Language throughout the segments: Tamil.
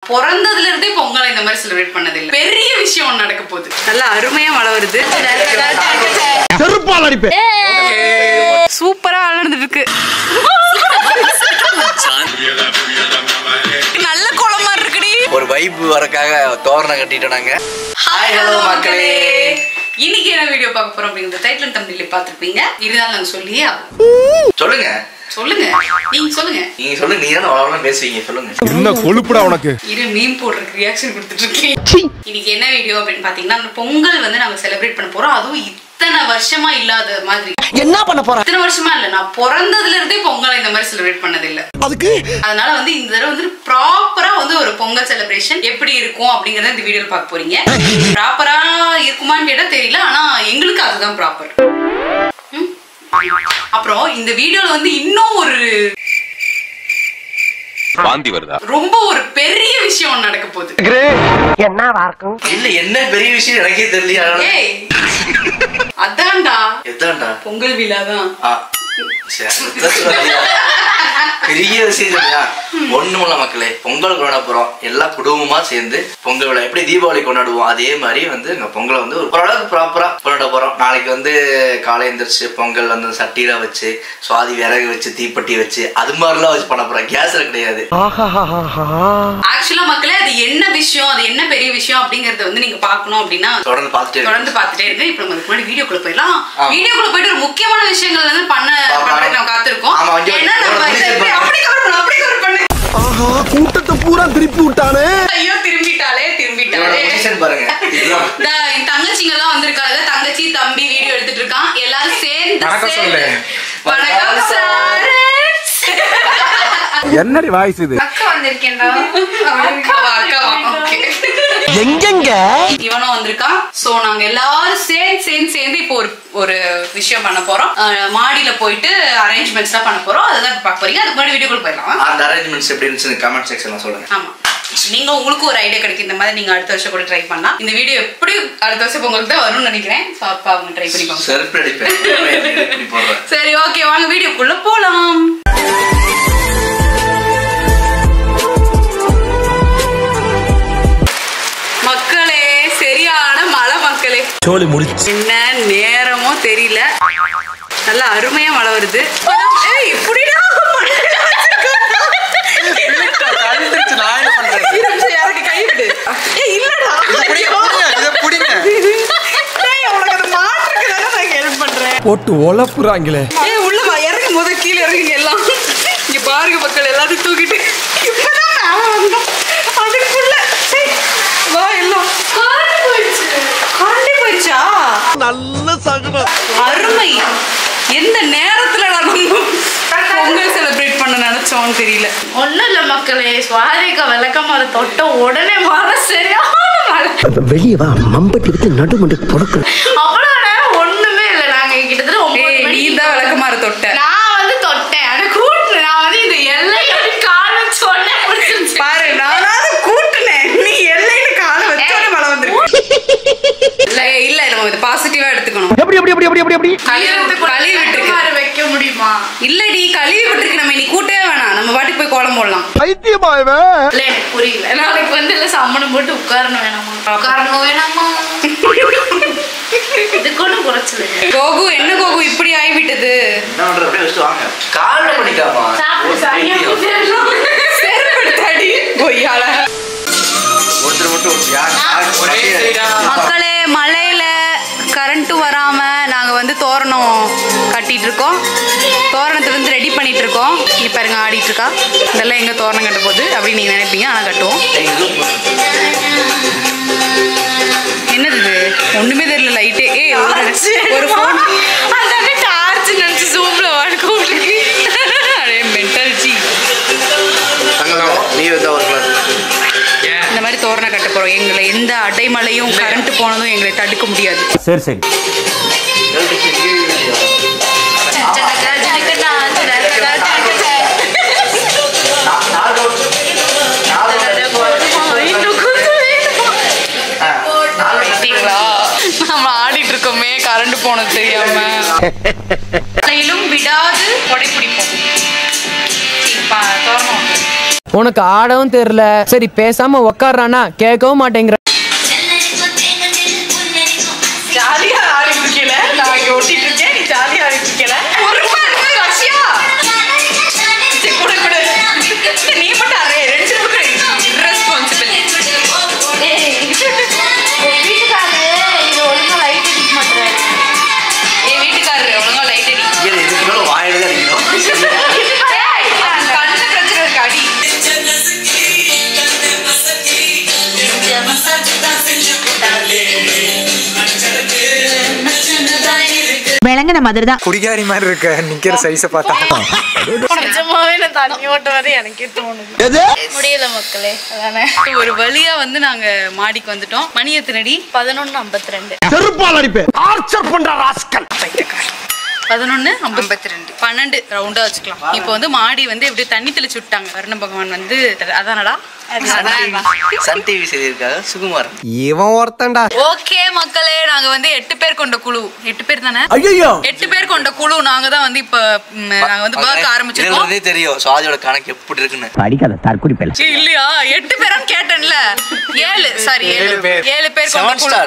பிறந்ததுல இருந்தே பொங்கலை இந்த மாதிரி செலிப்ரேட் பண்ணது இல்ல. பெரிய விஷயம் நடக்க போகுது. நல்லா அருமையா மழை வருது. சூப்பரா நடந்துட்டு இருக்கு. நல்ல கோலமா இருக்குடி. ஒரு வைப் வரக்காக தோரணம் கட்டிட்டோம் நாங்க. ஹாய் ஹலோ மக்களே. இன்னைக்கு என்ன வீடியோ பார்க்க போறோம் அப்படிங்கறது டைட்டில் அண்ட் தம்ப்நெயில்ல பாத்துருப்பீங்க. இருந்தாலும் நாங்க சொல்லியே சொல்லுங்க சொல்லுங்க நீங்க சொல்லுங்க. நீங்க சொல்லுங்க, நீங்க தான் அவ்வளவு பேசுவீங்க. சொல்லுங்க. என்ன கொழுப்புடா உனக்கு. இரு மீம் போடுறதுக்கு ரியாக்ஷன் கொடுத்துட்டு இருக்கேன். இன்னைக்கு என்ன வீடியோ அப்படின்னு பாத்தீங்கன்னா பொங்கல் வந்து நாங்க செலிப்ரேட் பண்ண போறோம். அதுவும் இத்தனை வருஷமா இல்லாத மாதிரி. என்ன பண்ண போறோம்? இத்தனை வருஷமா இல்ல, நான் பிறந்ததுல இருந்தே பொங்கலை இந்த மாதிரி செலிப்ரேட் பண்ணது இல்ல. அதுக்கு அதனால வந்து இந்த தடவை வந்து ப்ராப்பரா வந்து ஒரு பொங்கல் செலிப்ரேஷன் எப்படி இருக்கும் அப்படிங்கறத இந்த வீடியோல பார்க்க போறீங்க. ப்ராப்பரா இருக்குமான்னு கேட்டா தெரியல, ஆனா எங்களுக்கு அதுதான் ப்ராப்பர். அப்புறம் இந்த வீடியோல வந்து இன்னும் ஒரு வாந்தி வருதா, ரொம்ப ஒரு பெரிய விஷயம் நடக்க போகுது. என்னவா இருக்கும்? இல்ல என்ன பெரிய விஷயம் எனக்கே தெரியல. ஏய் அதான்டா எதான்டா பொங்கல் விழாதான். பெரிய விஷயம் இல்லையா? ஒண்ணுமில்ல மக்களே, பொங்கல் கொண்டாட போறோம். எல்லா குடும்பமா சேர்ந்து பொங்கல் விழா எப்படி தீபாவளி கொண்டாடுவோம் அதே மாதிரி வந்து பொங்கலை வந்து ஓரளவுக்கு ப்ராப்பரா கொண்டாட போறோம். நாளைக்கு வந்து காலை எந்திரிச்சு பொங்கல் வந்து சட்டியில வச்சு சுவாதி விறகு வச்சு தீப்பெட்டி வச்சு அது மாதிரிலாம் வச்சு பண்ண போறோம். கேஸ்ல கிடையாது. ஆக்சுவலா மக்களே அது என்ன விஷயம், அது என்ன பெரிய விஷயம் அப்படிங்கறத வந்து நீங்க பாக்கணும் அப்படின்னா தொடர்ந்து பாத்துட்டே இருக்கு. இப்ப நம்ம முன்னாடி வீடியோக்குள்ள போயிடலாம். வீடியோக்குள்ள போயிட்டு ஒரு முக்கியமான விஷயங்கள் வந்து பண்றதுக்கு நம்ம காத்திருக்கோம். கூட்டத்தை பூரா திருப்பி விட்டானே. ஐயோ திரும்பிட்டாலே பாருங்க. என் தங்கச்சிங்க எல்லாம் வந்திருக்காங்க. தங்கச்சி தம்பி வீடியோ எடுத்துட்டு இருக்கான். எல்லாரும் சேர்ந்து வணக்கம் சார். என்னடி வாய்ஸ் இது? அக்கா வந்திருக்கேன்டா. எங்கெங்க இவனும் வந்திருக்கான். சோ நாங்க எல்லாரும் சேர்ந்து இப்போ ஒரு விஷயம் பண்ண போறோம். மாடியில போயிட்டு அரேஞ்ச்மெண்ட்ஸ் எல்லாம் பண்ண போறோம். அதுதான் பார்க்க போறீங்க. அதுக்கு முன்னாடி வீடியோக்குள்ள போயிடலாம். அந்த அரேஞ்ச்மெண்ட்ஸ் எப்படி இருந்துச்சு கமெண்ட் செக்ஷன்ல சொல்லுங்க. ஆமா, நீங்க உங்களுக்கு ஒரு ஐடியா கிடைக்கும். இந்த மாதிரி நீங்க அடுத்த வருஷம் கூட ட்ரை பண்ணலாம். இந்த வீடியோ எப்படி அடுத்த வருஷம் உங்களுக்கு தான் வரும்னு நினைக்கிறேன். சோ அப்ப அவங்க ட்ரை பண்ணிப்பாங்க. செல்ஃப் அடிப்பேன். சரி ஓகே, வாங்க வீடியோக்குள்ள போலாம். மக்களே சரியான மழை மக்களே. சோலி முடிச்சு. என்ன நேரமோ தெரியல, நல்லா அருமையா மழை வருது. ஏய் இப்படிடா யாருக்கு கை விடு. ஏய் இல்லடா போட்டு ஒலப்புறாங்களே. ஏய் உள்ள வா, இறங்கு முத கீழே இறங்குங்க எல்லாம். இங்க பாருங்க மக்கள் எல்லாத்தையும் தூக்கிட்டு இப்பதான் நான் வந்தோம். அதுக்குள்ள வா எல்லாம் காண்டி போயிடுச்சா? நல்ல சகுனம். அருமை. எந்த நேரத்துல பொங்கல் செலிப்ரேட் பண்ண நினைச்சோம்னு தெரியல. ஒண்ணும் இல்ல மக்களே, சுவாரிக்கா விளக்கமாறு தொட்ட உடனே மழை சரியான மழை. வெளியே வா, மம்பட்டி விட்டு நடுமண்டு பொறுக்கு. அவ்வளவு நேரம் ஒண்ணுமே இல்ல. நாங்க கிட்டத்தட்ட 9 மணி. நீ தான் விளக்கமாறு தொட்ட. நான் வந்து தொட்டேன். எனக்கு கூட்டுனேன். நான் வந்து இந்த எல்லை கால சொன்ன பாரு, நானாவது கூட்டுனேன். நீ எல்லையில கால வச்சோட மழை வந்துருக்கு. இல்ல நம்ம இது பாசிட்டிவா எடுத்துக்கணும். எப்படி எப்படி எப்படி எப்படி எப்படி கழுவி விட்டுருக்கு. வைக்க முடியுமா? இல்லடி கழுவி விட்டுருக்கு. நம்ம இன்னைக்கு கூட்டவே வேணாம். நம்ம பாட்டுக்கு போய் கோலம் போடலாம். பைத்தியமாயவே. இல்ல எனக்கு புரியல. நாளைக்கு வந்து இல்ல சம்மணம் போட்டு உட்காரணும் வேணாமா? இதுக்கு ஒன்றும் குறைச்சல. கோகு என்ன கோகு இப்படி ஆகிவிட்டது? என்ன பண்ற? அப்படியே வச்சுட்டு வாங்க. கால்ல பண்ணிக்காமா. செருப்படுத்தாடி பொய்யால. ஒருத்தர் மட்டும் மக்களே மழையில கரண்ட் வராம நாங்க வந்து தோரணம் கட்டிட்டு இருக்கோம். தோரணத்தை வந்து ரெடி பண்ணிட்டு இருக்கோம். இங்க பாருங்க ஆடிட்டு இருக்கா. இதெல்லாம் எங்க தோரணம் கட்ட போகுது அப்படின்னு நீங்க நினைப்பீங்க, ஆனா கட்டுவோம். என்னது இது? ஒண்ணுமே தெரியல. லைட்டே ஒரு போன் அந்த டார்ச் நினைச்சு ஜூம்ல வாழ்க்கை மென்டல் ஜி. நீ வந்து ஒரு இந்த மாதிரி தோரணம் கட்ட போறோம். எங்களை எந்த அடைமழையும் கரண்ட் போனதும் எங்களை தடுக்க முடியாது. சரி சரி. நம்ம ஆடிட்டு இருக்கோமே கரண்ட் போனது தெரியாம. விடாது கொடை பிடிப்போம். தோரணம் உனக்கு ஆடவும் தெரியல. சரி பேசாம உக்காடுறானா கேட்கவும் மாட்டேங்கிற. ஜாலியா ஆடிட்டு இருக்கல, நான் இங்க ஓட்டிட்டு இருக்கேன், நீ ஜாலியா ஆடிட்டு இருக்கல. ஒரு ரூபாய் ரஷ்யா கூட கூட நீ மட்டும் அரே ரெண்டு கூட ரெஸ்பான்சிபிள். வீட்டுக்காரரு இது ஒழுங்கா லைட் அடிக்க மாட்டேறாரு. வீட்டுக்காரரு ஒழுங்கா லைட் அடிக்க இதுக்கு மேல வாயில தான் அடிக்கணும். கண்ணு பிரச்சனை இருக்கு அடி. விளங்குன மாதிரி தான் குடிகாரி மாதிரி இருக்க நிக்கிற சைஸ பார்த்தா நிஜமாவே நான் தண்ணி ஓட்டுவது எனக்கே தோணுது. முடியல மக்களே. அதானே ஒரு வழியா வந்து நாங்க மாடிக்கு வந்துட்டோம். மணி எத்தனடி? 11:52. செருப்பால் அடிப்பேன். ஆர்ச்சர் பண்ற ராஸ்கல். 11:52 12 ரவுண்டா வச்சுக்கலாம். இப்போ வந்து மாடி வந்து எப்படி தண்ணி தெளிச்சு விட்டாங்க. வருண பகவான் வந்து அதானடா சன் டிவி செய்திருக்காங்க சுகுமார். இவன் ஒருத்தன்டா. ஓகே மக்களே, நாங்க வந்து 8 பேர் கொண்ட குழு. 8 பேர் தானே? ஐயோ 8 பேர் கொண்ட குழு. நாங்க தான் வந்து இப்ப நாங்க வந்து வர்க் ஆரம்பிச்சிருக்கோம். இதுல தெரியும் சுவாதியோட கணக்கு எப்படி இருக்குன்னு. படிக்காத தற்குறி பேல. இல்லையா 8 பேரும் கேட்டேன்ல. 7 சாரி 7 பேர் கொண்ட குழு.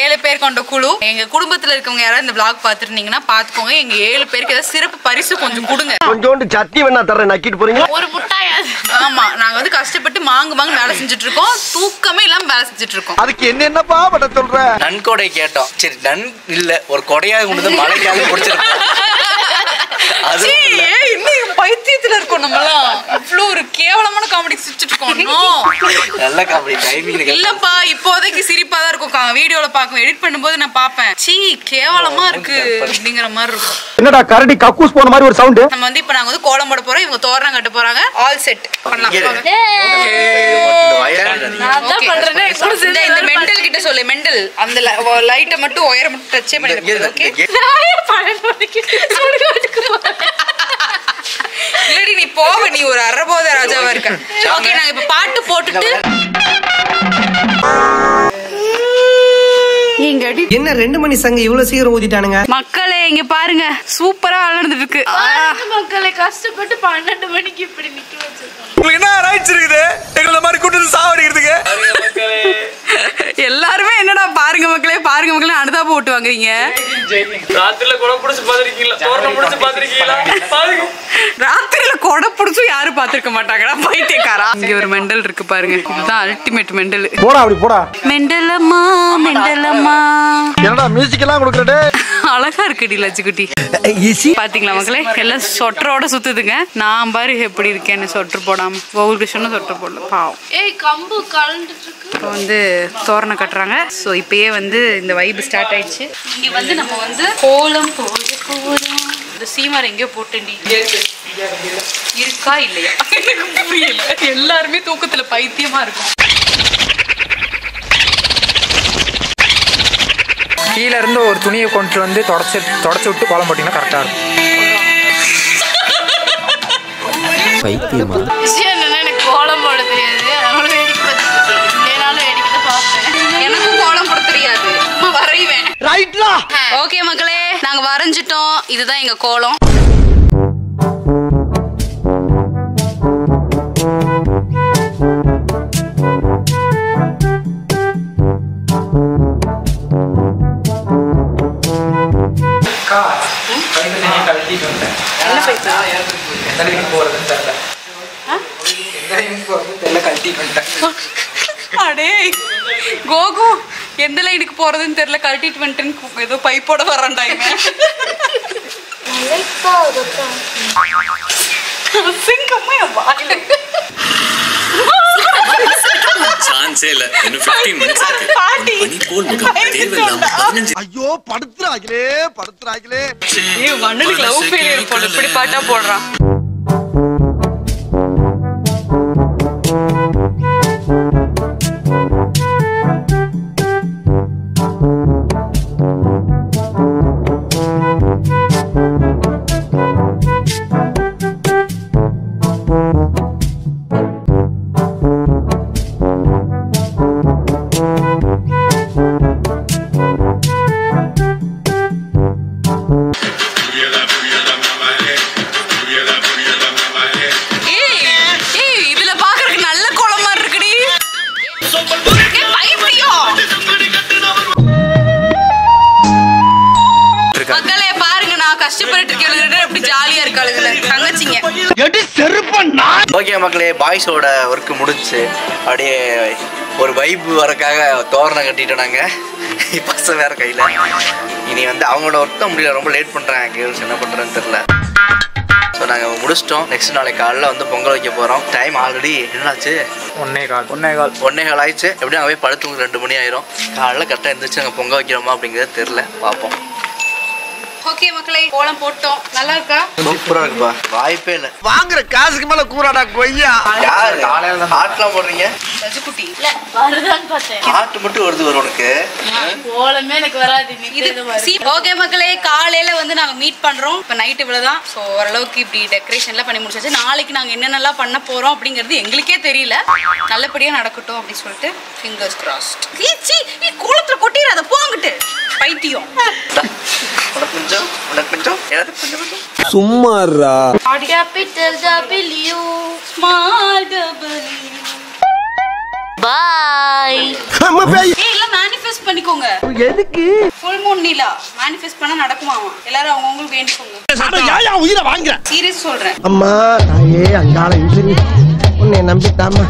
7 பேர் கொண்ட குழு. எங்க குடும்பத்துல இருக்கவங்க யாராவது இந்த vlog பாத்துட்டீங்கன்னா பாத்துக்கோங்க. எங்க 7 பேருக்கு ஏதாவது சிறப்பு பரிசு கொஞ்சம் கொடுங்க. கொஞ்சோண்டு சட்னி வேணா தரேன், நக்கிட்டு போறீங்க. ஒரு முட்டாயாது. ஆமா, நாங்க வந்து கஷ்டப்பட்டு மாங்கு வேலை செஞ்சுட்டு இருக்கோம். தூக்கமே இல்லாம வேலை செஞ்சுட்டு இருக்கோம். அதுக்கு என்னப்பா பண்ண சொல்ற? நன்கொடை கேட்டோம். சரி நன் இல்ல ஒரு கொடையாக கொண்டு மழைக்காக குடிச்சிருக்கோம். அது இன்னும் பைத்தியத்துல இருக்கோம் நம்மலாம். இவ்ளோ ஒரு கேவலமான காமெடி சிரிச்சிட்டு இருக்கோம். நல்ல காமெடி டைமிங் இல்லப்பா, இப்போதைக்கு சிரிப்பா தான் இருக்கும். வீடியோல பாக்கும் எடிட் பண்ணும்போது நான் பாப்பேன். சீ கேவலமா இருக்கு அப்படிங்கிற மாதிரி இருக்கும். என்னடா கரடி கக்கூஸ் போன மாதிரி ஒரு சவுண்ட். நம்ம வந்து இப்ப நாங்க வந்து கோலம் போட போறோம். இவங்க தோரணம் கட்ட போறாங்க. ஆல் செட் பண்ணலாம். இந்த மெண்டல் கிட்ட சொல்லு. மெண்டல் அந்த லைட்டை மட்டும் ஒயரை மட்டும் டச்சே பண்ணிடுங்க. ஓகே இல்லடி நீ போவ, நீ ஒரு அரபோத ராஜாவா இருக்க. ஓகே நாங்க இப்ப பாட்டு போட்டுட்டு என்ன 2 மணி சங்க இவ்வளவு சீக்கிரம் ஊதிட்டானுங்க. மக்களே இங்க பாருங்க, சூப்பரா விளையாண்டுட்டு இருக்கு. மக்களே கஷ்டப்பட்டு 12 மணிக்கு இப்படி நிக்க வச்சிருக்காங்க. உங்களுக்கு என்ன ரைட்ஸ் இருக்குது எங்களை மாதிரி கூட்டு சாவடிக்கிறதுக்கு? எல்லாருமே என்னடா பாருங்க மக்களே பாருங்க மக்களே அனுதாபம் போட்டு வாங்குறீங்க. ராத்திரில கொடை புடிச்சு பாத்திருக்கீங்களா? தோரணம் புடிச்சு பாத்திருக்கீங்களா? பாருங்க ராத்திரில கொடை புடிச்சும் யாரும் பாத்திருக்க மாட்டாங்கடா, பைத்தியக்காரா. இங்க ஒரு மெண்டல் இருக்கு பாருங்க. இதுதான் அல்டிமேட் மெண்டல். போடா அப்படி போடா. மெண்டலம்மா மெண்டலம்மா. என்னடா மியூசிக் எல்லாம் கொடுக்கறடே. அழகா இருக்குடி லட்சுக்குட்டி. பாத்தீங்களா மக்களே, எல்லாம் சொட்டரோட சுத்துதுங்க. நான் பாரு எப்படி இருக்கேன்னு சொட்டர் போடாம. ஒவ்வொரு விஷயம் சொட்டர் போடல பாவம். ஏய் கம்பு கலந்துட்டு இருக்கு. இப்போ வந்து தோரணம் கட்டுறாங்க. ஸோ இப்பயே வந்து இந்த வைப் ஸ்டார்ட் ஆயிடுச்சு. இங்க வந்து நம்ம வந்து கோலம் போட போறோம். இந்த சீமார் எங்கேயோ போட்டேன்டி இருக்கா இல்லையா எனக்கு புரியல. எல்லாருமே தூக்கத்துல பைத்தியமா இருக்கும். கீழ இருந்து ஒரு துணியை கொண்டு வந்து தொடச்சு விட்டு கோலம் போட்டீங்கன்னா கரெக்டா இருக்கும். பைத்தியமா? விஷயம் என்னன்னா எனக்கு கோலம் போட தெரியாது. அதனால வேடிக்கை ஏனாலும் வேடிக்கை பார்த்தேன். எனக்கும் கோலம் போட தெரியாது, வரைவேன். ரைட்லா. ஓகே மக்களே, நாங்க வரைஞ்சிட்டோம். இதுதான் எங்க கோலம். அடே கோகு, எந்த லைனுக்கு போறதுன்னு தெரியல, கழட்டிட்டு வந்துட்டு ஏதோ பைப்போட வரான்டாங்க. ஐயோ படுத்துறாங்களே படுத்துறாங்களே. மண்ணுக்கு லவ் ஃபெயிலியர் போல இப்படி பாட்டா போடுறான். Booyah, booyah, mama, booyah, கஷ்டப்பட்டு இருக்கேன் அப்படி ஜாலியா இருக்காளுங்க தங்கச்சிங்க. ஓகே மக்களே, பாய்ஸோட ஒர்க் முடிச்சு அப்படியே ஒரு வைப் வரக்காக தோரணம் கட்டிட்டோம் நாங்க. பசங்க வேற கையில. இனி வந்து அவங்களோட ஒர்க் தான் முடியல, ரொம்ப லேட் பண்றாங்க. கேர்ள்ஸ் என்ன பண்றேன்னு தெரியல. ஸோ நாங்கள் முடிச்சிட்டோம். நெக்ஸ்ட் நாளைக்கு காலைல வந்து பொங்கல் வைக்க போகிறோம். டைம் ஆல்ரெடி என்னாச்சு? 1:15 ஆயிடுச்சு. எப்படியும் அங்கே போய் படுத்து 2 மணி ஆயிரும். காலைல கரெக்டாக இருந்துச்சு. நாங்கள் பொங்கல் வைக்கிறோமா அப்படிங்கிறது தெரில, பார்ப்போம். ஓகே மக்களே, கோலம் போட்டோம். நல்லா இருக்கா? சூப்பரா இருக்குப்பா, வாய்ப்பே இல்லை. வாங்குற காசுக்கு மேல கூறாடா கொய்யா. யாரு ஆட்லாம் போடுறீங்க? ரஜகுட்டி இல்ல வருதான்னு பார்த்தேன். ஆட்டு மட்டும் வருது வரும் உனக்கு. கோலமே எனக்கு வராது. ஓகே மக்களே, காலையில வந்து நாங்க மீட் பண்றோம். இப்ப நைட் இவ்வளவுதான். ஸோ ஓரளவுக்கு இப்படி டெக்கரேஷன்லாம் பண்ணி முடிச்சாச்சு. நாளைக்கு நாங்க என்னென்னலாம் பண்ண போறோம் அப்படிங்கிறது எங்களுக்கே தெரியல. நல்லபடியா நடக்கட்டும் அப்படின்னு சொல்லிட்டு ஃபிங்கர்ஸ் கிராஸ்ட். நீ கோலத்துல கொட்டிடாத, போங்கிட்டு பைத்தியம். சும்மாறா. Capital W small W. Bye. ஏய் எல்லாம் manifest பண்ணிக்கோங்க. எதுக்கு? full moon நீலா manifest பண்ணா நடக்குமாமா. எல்லாரும் அவங்களுக்கு வேண்டிக்கோங்க. யாயா உயிரை வாங்குற? சீரியஸ் சொல்றேன். அம்மா தாயே அங்காள இன்சுரி உன்னை நம்பிட்டாமா.